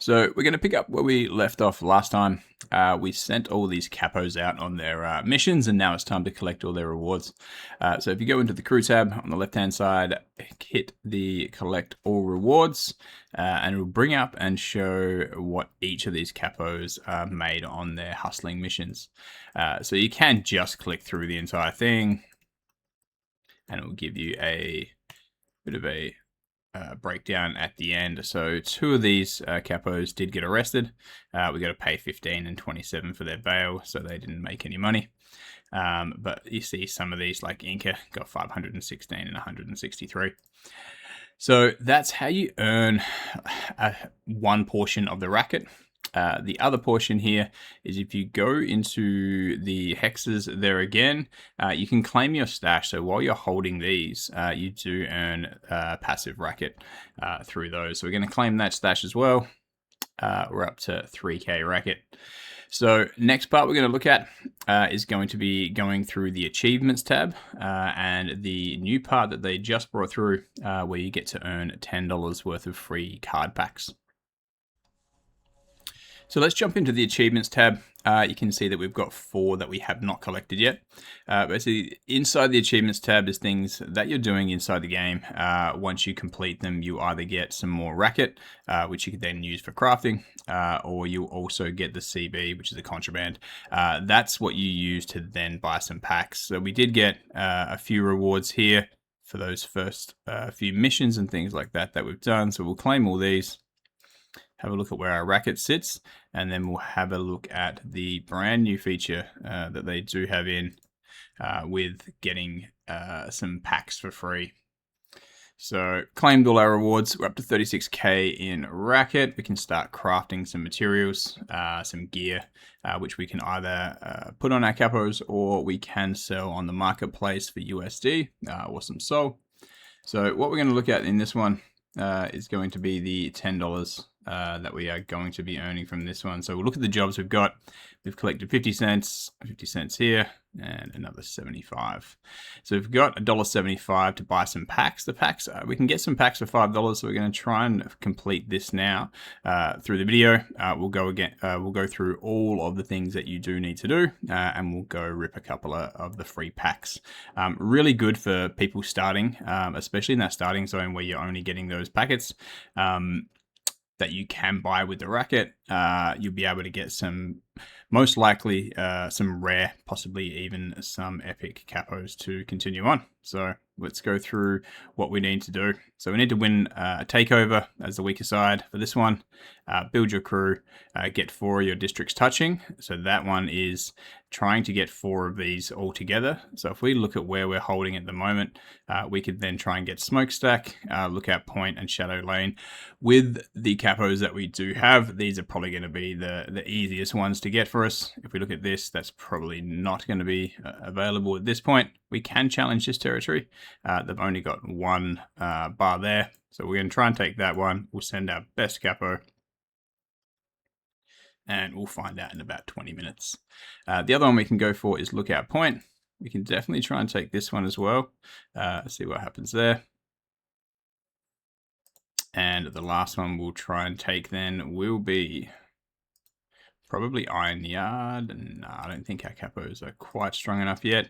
So we're going to pick up where we left off last time. We sent all these capos out on their missions, and now it's time to collect all their rewards. So if you go into the crew tab on the left-hand side, hit the collect all rewards, and it will bring up and show what each of these capos made on their hustling missions. So you can just click through the entire thing, and it will give you a bit of a breakdown at the end. So 2 of these capos did get arrested. We got to pay 15 and 27 for their bail, so they didn't make any money. But you see some of these, like Inca, got 516 and 163. So that's how you earn one portion of the racket. The other portion here is if you go into the hexes there again, you can claim your stash. So while you're holding these, you do earn passive racket through those. So we're going to claim that stash as well. We're up to 3K racket. So next part we're going to look at is going to be going through the achievements tab and the new part that they just brought through where you get to earn $10 worth of free card packs. So let's jump into the achievements tab. You can see that we've got 4 that we have not collected yet. Basically, inside the achievements tab is things that you're doing inside the game. Once you complete them, you either get some more racket, which you can then use for crafting, or you also get the CB, which is a contraband. That's what you use to then buy some packs. So we did get a few rewards here for those first few missions and things like that we've done. So we'll claim all these. Have a look at where our racket sits, and then we'll have a look at the brand new feature that they do have in with getting some packs for free. So claimed all our rewards. We're up to 36K in racket. We can start crafting some materials, some gear, which we can either put on our capos or we can sell on the marketplace for USD or some SOL. So what we're going to look at in this one is going to be the $10 that we are going to be earning from this one. So we'll look at the jobs we've got. We've collected 50 cents here, and another 75. So we've got $1.75 to buy some packs. The packs, we can get some packs for $5, so we're going to try and complete this now through the video. We'll go through all of the things that you do need to do, and we'll go rip a couple of the free packs. Really good for people starting, especially in that starting zone where you're only getting those packets. That you can buy with the racket. You'll be able to get some, most likely some rare, possibly even some epic capos to continue on. So let's go through what we need to do. So we need to win a takeover as the weaker side for this one. Build your crew, get 4 of your districts touching. So that one is trying to get 4 of these all together. So if we look at where we're holding at the moment, we could then try and get smokestack, lookout point, and shadow lane. With the capos that we do have, these are probably going to be the easiest ones to get for us. If we look at this, that's probably not going to be available at this point. We can challenge this territory. They've only got 1 bar there. So we're going to try and take that one. We'll send our best capo, and we'll find out in about 20 minutes. The other one we can go for is lookout point. We can definitely try and take this one as well. See what happens there. And the last one we'll try and take then will be probably Iron Yard. No, I don't think our capos are quite strong enough yet.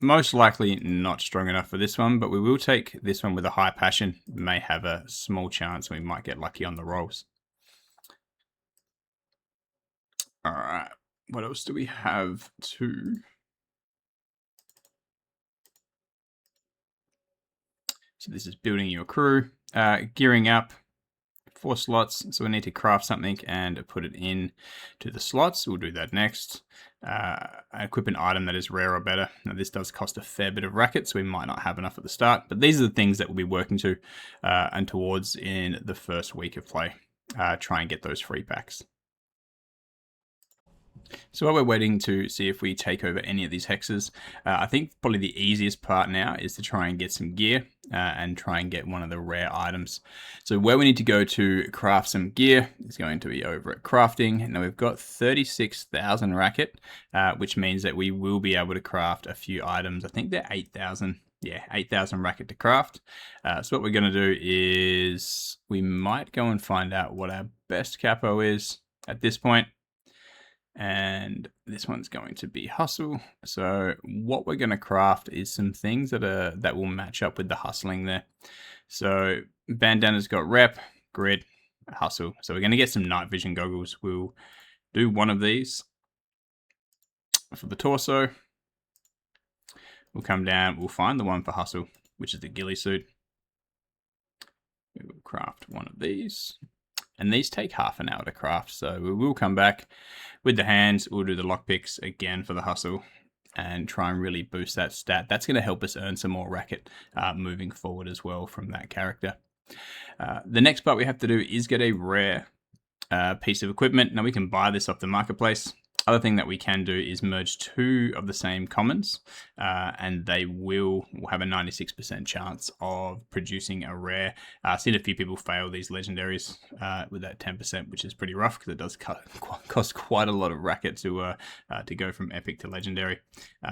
Most likely not strong enough for this one, but we will take this one with a high passion. We may have a small chance we might get lucky on the rolls. All right, what else do we have to? So this is building your crew, gearing up. 4 slots, so we need to craft something and put it in to the slots. We'll do that next. Equip an item that is rare or better. Now this does cost a fair bit of racket, so we might not have enough at the start, but these are the things that we'll be working to and towards in the first week of play. Try and get those free packs. So while we're waiting to see if we take over any of these hexes, I think probably the easiest part now is to try and get some gear and try and get one of the rare items. So where we need to go to craft some gear is going to be over at crafting. Now we've got 36,000 racket, which means that we will be able to craft a few items. I think they're 8,000. Yeah, 8,000 racket to craft. So what we're going to do is we might go and find out what our best capo is at this point. And this one's going to be hustle. So what we're going to craft is some things that will match up with the hustling there. So bandana's got rep, grid, hustle. So we're going to get some night vision goggles. We'll do one of these for the torso. We'll come down, we'll find the one for hustle, which is the ghillie suit. We will craft one of these. And these take half an hour to craft. So we will come back with the hands. We'll do the lockpicks again for the hustle and try and really boost that stat. That's going to help us earn some more racket moving forward as well from that character. The next part we have to do is get a rare piece of equipment. Now we can buy this off the marketplace. Other thing that we can do is merge two of the same commons, and they will have a 96% chance of producing a rare. I've seen a few people fail these legendaries with that 10%, which is pretty rough because it does cost quite a lot of racket to go from epic to legendary.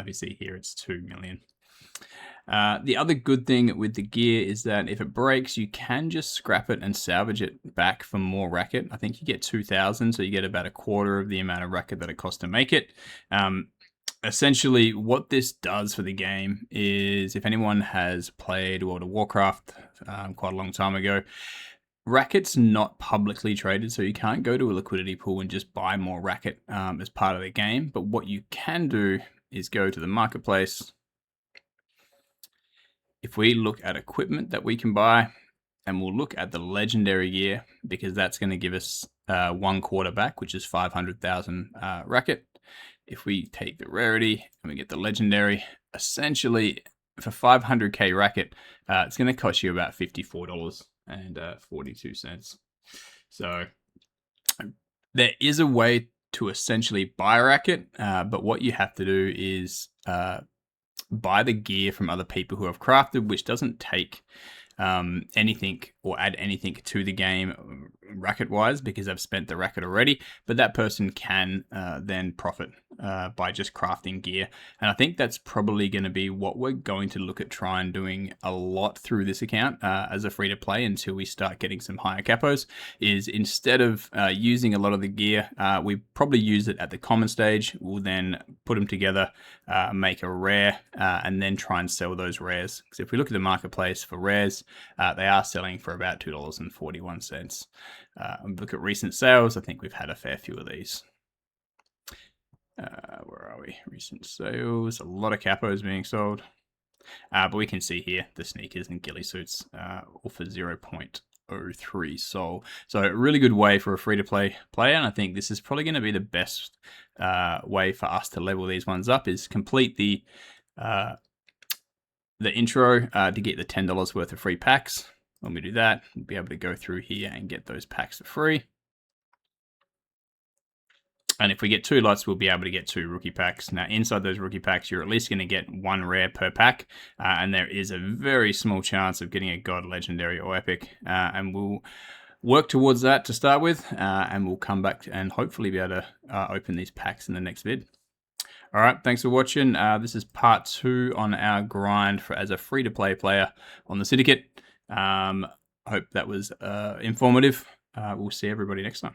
You see here it's 2 million. The other good thing with the gear is that if it breaks, you can just scrap it and salvage it back for more racket. I think you get 2,000, so you get about a quarter of the amount of racket that it costs to make it. Essentially, what this does for the game is, if anyone has played World of Warcraft quite a long time ago, racket's not publicly traded, so you can't go to a liquidity pool and just buy more racket as part of the game. But what you can do is go to the marketplace. If we look at equipment that we can buy, and we'll look at the legendary gear, because that's going to give us 1 quarter back, which is 500,000 racket. If we take the rarity and we get the legendary, essentially for 500k racket, it's going to cost you about $54.42. So there is a way to essentially buy racket, but what you have to do is buy the gear from other people who have crafted, which doesn't take anything or add anything to the game racket wise, because they've spent the racket already, but that person can then profit by just crafting gear. And I think that's probably going to be what we're going to look at trying doing a lot through this account as a free to play until we start getting some higher capos, is instead of using a lot of the gear, we probably use it at the common stage. We'll then put them together, make a rare, and then try and sell those rares. Because if we look at the marketplace for rares, they are selling for about $2.41. Look at recent sales. I think we've had a fair few of these. Where are we? Recent sales. A lot of capos being sold. But we can see here the sneakers and ghillie suits all for 0.03 sol. So a really good way for a free-to-play player. And I think this is probably going to be the best way for us to level these ones up, is complete the intro to get the $10 worth of free packs. When we do that, we'll be able to go through here and get those packs for free. And if we get 2 lots, we'll be able to get 2 rookie packs. Now, inside those rookie packs, you're at least going to get 1 rare per pack. And there is a very small chance of getting a God, Legendary, or Epic. And we'll work towards that to start with. And we'll come back and hopefully be able to open these packs in the next vid. All right, thanks for watching. This is part 2 on our grind as a free-to-play player on the Syndicate. Hope that was informative. We'll see everybody next time.